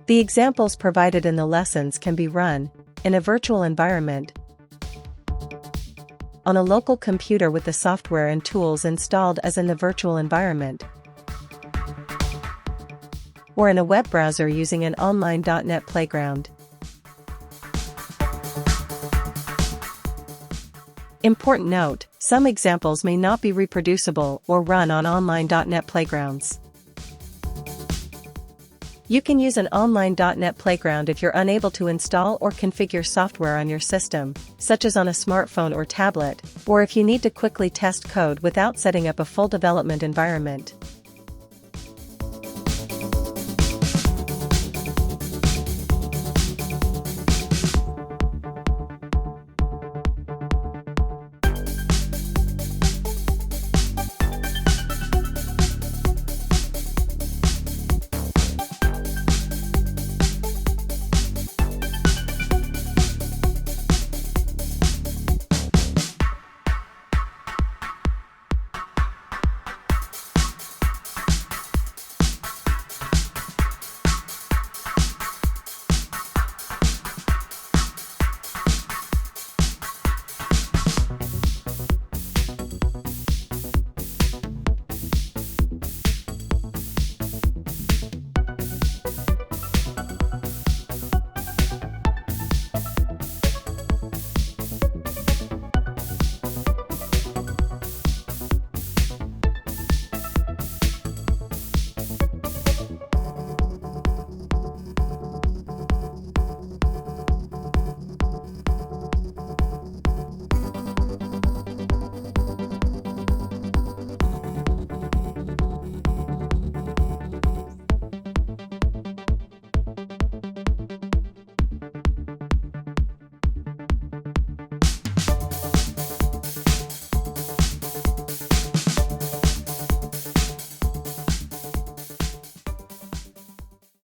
The examples provided in the lessons can be run in a virtual environment, on a local computer with the software and tools installed as in the virtual environment, or in a web browser using an online .NET Playground. Important note: some examples may not be reproducible or run on online .NET Playgrounds. You can use an online .NET Playground if you're unable to install or configure software on your system, such as on a smartphone or tablet, or if you need to quickly test code without setting up a full development environment.